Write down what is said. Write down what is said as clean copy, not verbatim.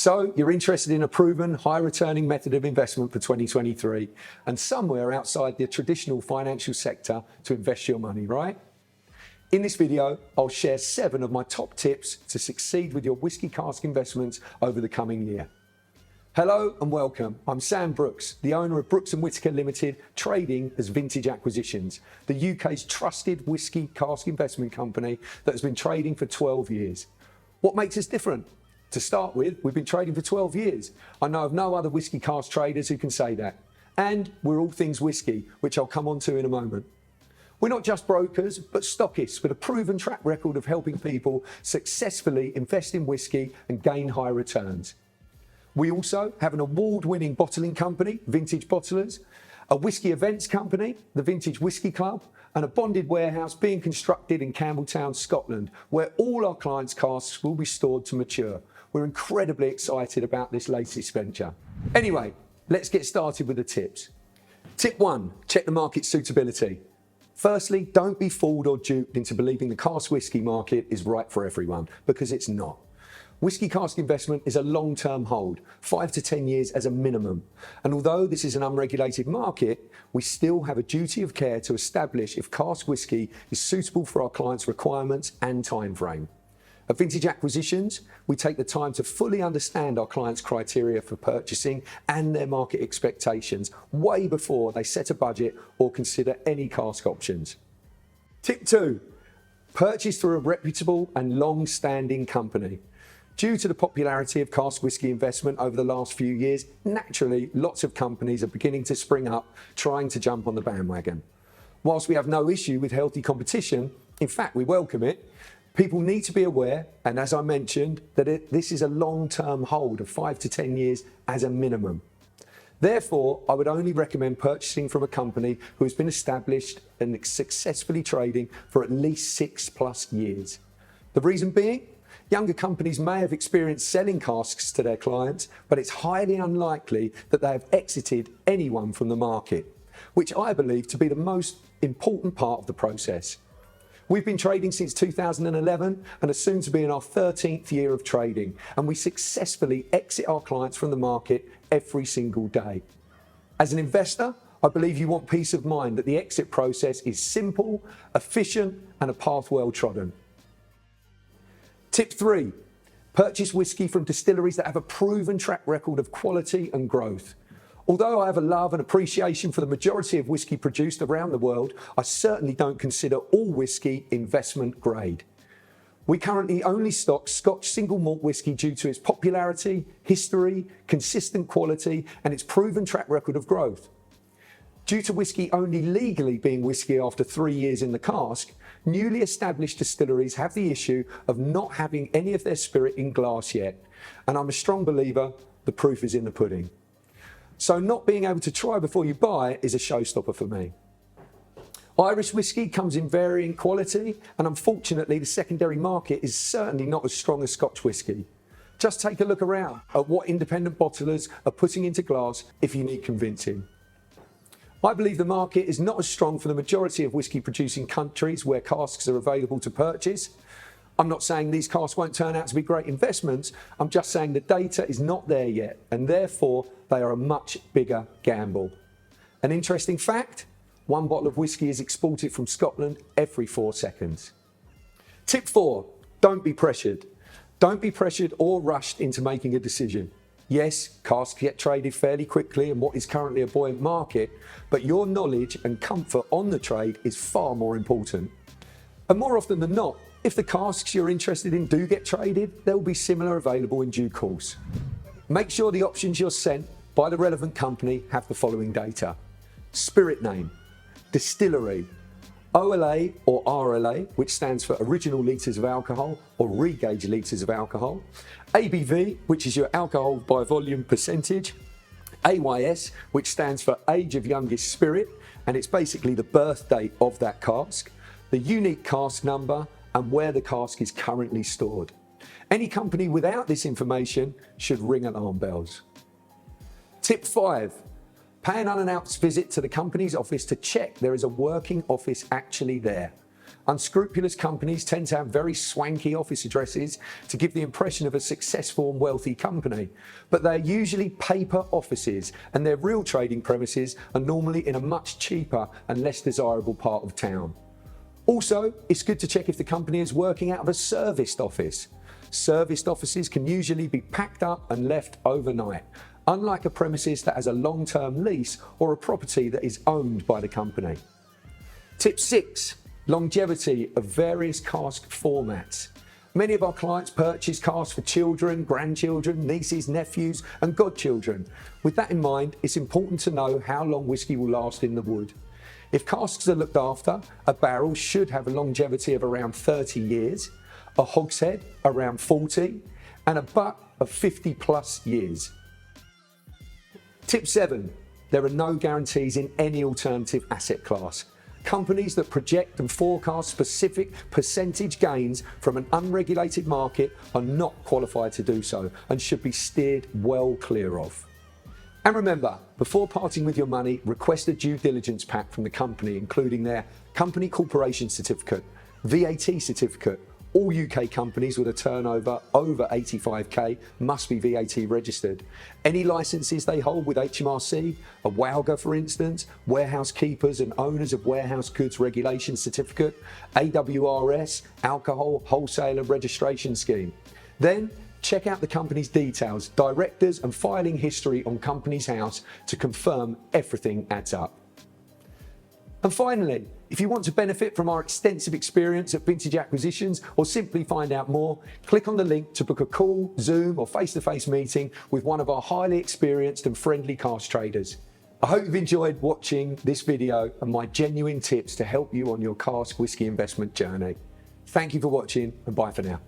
So you're interested in a proven, high-returning method of investment for 2023 and somewhere outside the traditional financial sector to invest your money, right? In this video, I'll share 7 of my top tips to succeed with your whiskey cask investments over the coming year. Hello and welcome. I'm Sam Brooks, the owner of Brooks & Whitaker Limited, trading as Vintage Acquisitions, the UK's trusted whiskey cask investment company that has been trading for 12 years. What makes us different? To start with, we've been trading for 12 years. I know of no other whiskey cask traders who can say that. And we're all things whiskey, which I'll come on to in a moment. We're not just brokers, but stockists with a proven track record of helping people successfully invest in whiskey and gain high returns. We also have an award-winning bottling company, Vintage Bottlers, a whiskey events company, the Vintage Whisky Club, and a bonded warehouse being constructed in Campbelltown, Scotland, where all our clients' casks will be stored to mature. We're incredibly excited about this latest venture. Anyway, let's get started with the tips. Tip 1, check the market suitability. Firstly, don't be fooled or duped into believing the cask whiskey market is right for everyone, because it's not. Whiskey cask investment is a long-term hold, 5 to 10 years as a minimum. And although this is an unregulated market, we still have a duty of care to establish if cask whiskey is suitable for our clients' requirements and time frame. At Vintage Acquisitions, we take the time to fully understand our clients' criteria for purchasing and their market expectations way before they set a budget or consider any cask options. Tip 2, purchase through a reputable and long-standing company. Due to the popularity of cask whiskey investment over the last few years, naturally, lots of companies are beginning to spring up, trying to jump on the bandwagon. Whilst we have no issue with healthy competition, in fact, we welcome it, people need to be aware, and as I mentioned, that this is a long-term hold of 5 to 10 years as a minimum. Therefore, I would only recommend purchasing from a company who has been established and successfully trading for at least 6+ years. The reason being, younger companies may have experienced selling casks to their clients, but it's highly unlikely that they have exited anyone from the market, which I believe to be the most important part of the process. We've been trading since 2011 and are soon to be in our 13th year of trading, and we successfully exit our clients from the market every single day. As an investor, I believe you want peace of mind that the exit process is simple, efficient, and a path well trodden. Tip 3, purchase whiskey from distilleries that have a proven track record of quality and growth. Although I have a love and appreciation for the majority of whiskey produced around the world, I certainly don't consider all whiskey investment grade. We currently only stock Scotch single malt whiskey due to its popularity, history, consistent quality, and its proven track record of growth. Due to whiskey only legally being whiskey after 3 years in the cask, newly established distilleries have the issue of not having any of their spirit in glass yet. And I'm a strong believer, the proof is in the pudding. So not being able to try before you buy is a showstopper for me. Irish whiskey comes in varying quality, and unfortunately the secondary market is certainly not as strong as Scotch whiskey. Just take a look around at what independent bottlers are putting into glass if you need convincing. I believe the market is not as strong for the majority of whiskey producing countries where casks are available to purchase. I'm not saying these casks won't turn out to be great investments, I'm just saying the data is not there yet, and therefore they are a much bigger gamble. An interesting fact, 1 bottle of whiskey is exported from Scotland every 4 seconds. Tip 4, don't be pressured. Don't be pressured or rushed into making a decision. Yes, casks get traded fairly quickly in what is currently a buoyant market, but your knowledge and comfort on the trade is far more important. And more often than not, if the casks you're interested in do get traded, there will be similar available in due course. Make sure the options you're sent by the relevant company have the following data: spirit name, distillery, OLA or RLA, which stands for original litres of alcohol or regauge litres of alcohol, ABV, which is your alcohol by volume percentage, AYS, which stands for age of youngest spirit, and it's basically the birth date of that cask, the unique cask number, and where the cask is currently stored. Any company without this information should ring alarm bells. Tip 5, pay an unannounced visit to the company's office to check there is a working office actually there. Unscrupulous companies tend to have very swanky office addresses to give the impression of a successful and wealthy company, but they're usually paper offices, and their real trading premises are normally in a much cheaper and less desirable part of town. Also, it's good to check if the company is working out of a serviced office. Serviced offices can usually be packed up and left overnight, unlike a premises that has a long-term lease or a property that is owned by the company. Tip 6. Longevity of various cask formats. Many of our clients purchase casks for children, grandchildren, nieces, nephews and godchildren. With that in mind, it's important to know how long whiskey will last in the wood. If casks are looked after, a barrel should have a longevity of around 30 years, a hogshead around 40, and a butt of 50 plus years. Tip 7. There are no guarantees in any alternative asset class. Companies that project and forecast specific percentage gains from an unregulated market are not qualified to do so and should be steered well clear of. And remember, before parting with your money, request a due diligence pack from the company, including their company corporation certificate, VAT certificate. All UK companies with a turnover over 85k must be VAT registered. Any licences they hold with HMRC, a WALGA for instance, warehouse keepers and owners of warehouse goods regulation certificate, AWRS, alcohol wholesaler registration scheme. Then check out the company's details, directors and filing history on Companies House to confirm everything adds up. And finally, if you want to benefit from our extensive experience at Vintage Acquisitions or simply find out more, click on the link to book a call, Zoom or face-to-face meeting with one of our highly experienced and friendly cask traders. I hope you've enjoyed watching this video and my genuine tips to help you on your cask whisky investment journey. Thank you for watching and bye for now.